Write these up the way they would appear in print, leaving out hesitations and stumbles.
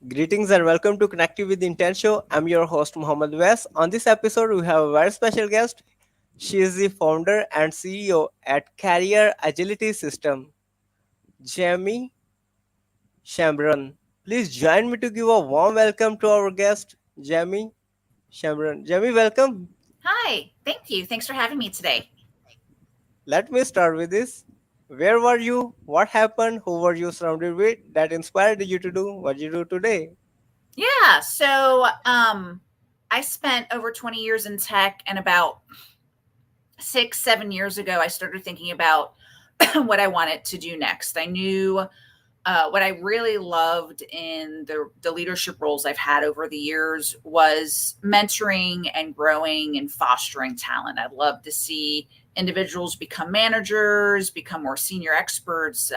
Greetings and welcome to Connective with Intent Show. I'm your host Muhammad Wes. On this episode, we have a very special guest. She is the founder and CEO at Career Agility System, JAIME Chambron. Please join me to give a warm welcome to our guest, JAIME Chambron. JAIME, welcome. Hi, thank you. Thanks for having me today. Let me start with this. Where were you? What happened? Who were you surrounded with that inspired you to do what you do today? Yeah, so I spent over 20 years in tech, and about 7 years ago, I started thinking about what I wanted to do next. I knew what I really loved in the leadership roles I've had over the years was mentoring and growing and fostering talent. I'd love to see individuals become managers, become more senior experts,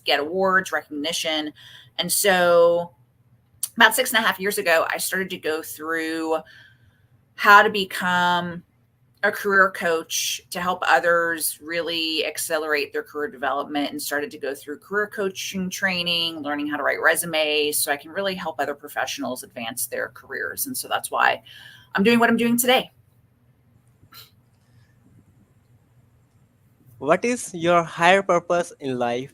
get awards, recognition. And so about 6.5 years ago, I started to go through how to become a career coach to help others really accelerate their career development, and started to go through career coaching training, learning how to write resumes so I can really help other professionals advance their careers. And so that's why I'm doing what I'm doing today. What is your higher purpose in life?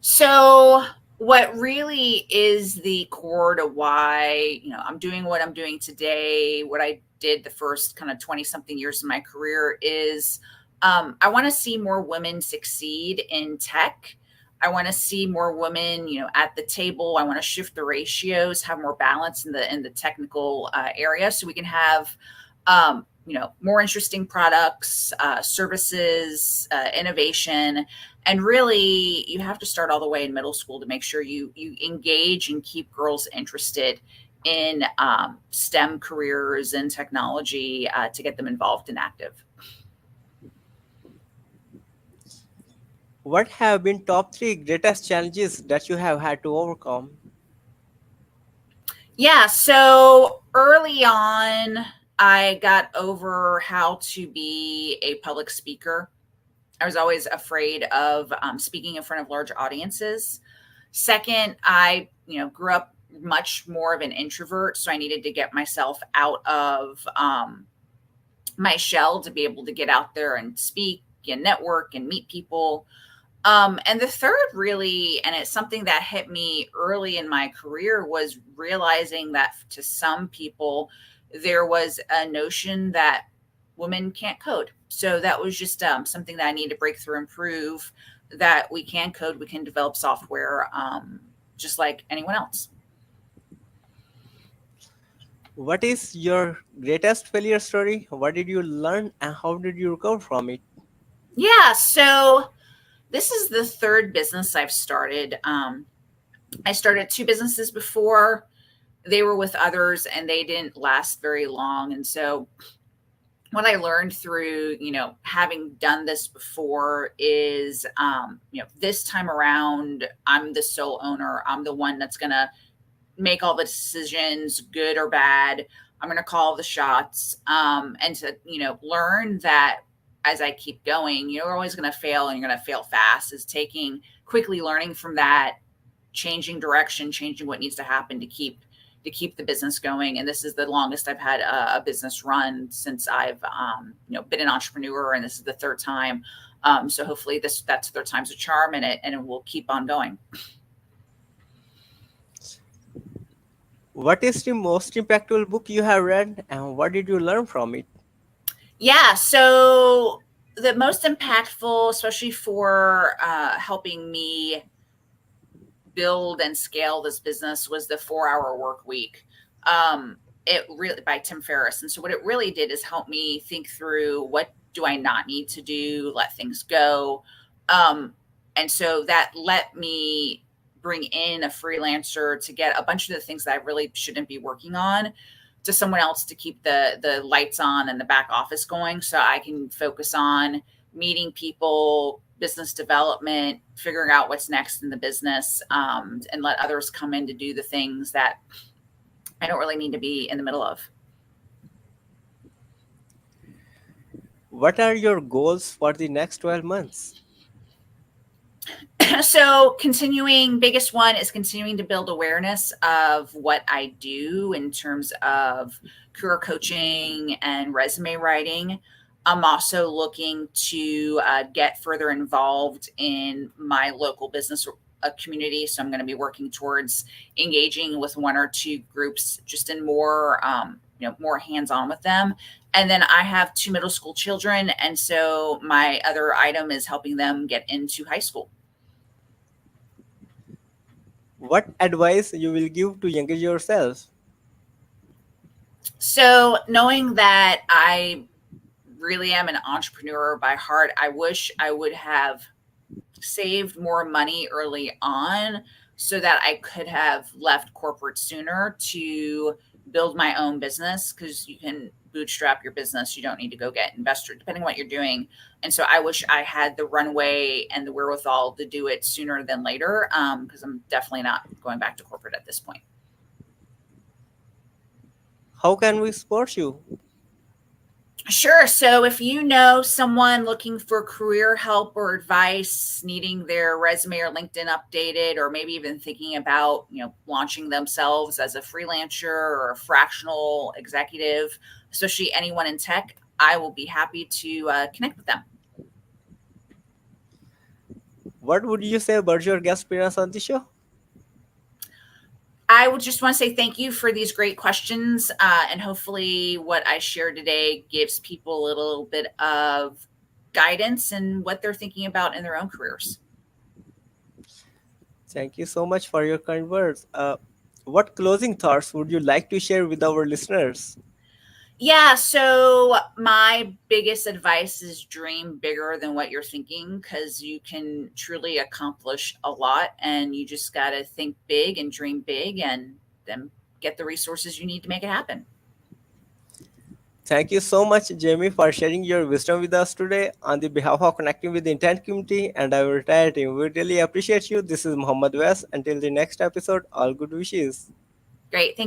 So what really is the core to why, I'm doing what I'm doing today, what I did the first kind of 20 something years of my career is I want to see more women succeed in tech. I want to see more women, at the table. I want to shift the ratios, have more balance in the technical area, so we can have, more interesting products, services, innovation. And really, you have to start all the way in middle school to make sure you engage and keep girls interested in STEM careers and technology, to get them involved and active. What have been top three greatest challenges that you have had to overcome? Yeah, so early on, I got over how to be a public speaker. I was always afraid of speaking in front of large audiences. Second, I grew up much more of an introvert, so I needed to get myself out of my shell to be able to get out there and speak and network and meet people. And the third, really, and it's something that hit me early in my career, was realizing that to some people, there was a notion that women can't code. So that was just something that I need to break through and prove that we can code, we can develop software, just like anyone else. What is your greatest failure story? What did you learn and how did you recover from it? Yeah, so this is the third business I've started. I started two businesses before. They were with others and they didn't last very long. And so what I learned through, having done this before is, this time around, I'm the sole owner. I'm the one that's going to make all the decisions, good or bad. I'm going to call the shots, and to, learn that as I keep going, you're always going to fail, and you're going to fail fast, is taking quickly learning from that, changing direction, changing what needs to happen to keep the business going. And this is the longest I've had a business run since I've been an entrepreneur, and this is the third time. So hopefully that's third time's a charm, and it will keep on going. What is the most impactful book you have read and what did you learn from it? Yeah, so the most impactful, especially for helping me build and scale this business, was the 4 Hour Work Week. It really, by Tim Ferriss. And so what it really did is help me think through, what do I not need to do, let things go. Um, and so that let me bring in a freelancer to get a bunch of the things that I really shouldn't be working on to someone else to keep the lights on and the back office going, so I can focus on meeting people, business development, figuring out what's next in the business, and let others come in to do the things that I don't really need to be in the middle of. What are your goals for the next 12 months? So continuing, biggest one is continuing to build awareness of what I do in terms of career coaching and resume writing. I'm also looking to get further involved in my local business community. So I'm going to be working towards engaging with one or two groups just in more, more hands on with them. And then I have two middle school children. And so my other item is helping them get into high school. What advice you will give to younger yourself? So knowing that I really am an entrepreneur by heart, I wish I would have saved more money early on so that I could have left corporate sooner to build my own business, because you can bootstrap your business. You don't need to go get investor, depending on what you're doing. And so I wish I had the runway and the wherewithal to do it sooner than later, because I'm definitely not going back to corporate at this point. How can we support you? Sure. So if you know someone looking for career help or advice, needing their resume or LinkedIn updated, or maybe even thinking about, launching themselves as a freelancer or a fractional executive, especially anyone in tech, I will be happy to connect with them. What would you say about your guest appearance on the show? I would just want to say thank you for these great questions. And hopefully, what I shared today gives people a little bit of guidance in what they're thinking about in their own careers. Thank you so much for your kind words. What closing thoughts would you like to share with our listeners? Yeah, so my biggest advice is dream bigger than what you're thinking, because you can truly accomplish a lot, and you just got to think big and dream big and then get the resources you need to make it happen. Thank you so much, Jamie, for sharing your wisdom with us today on the behalf of Connecting with the Intent community and our entire team. We really appreciate you. This is Muhammad Wes. Until the next episode, all good wishes. Great. Thank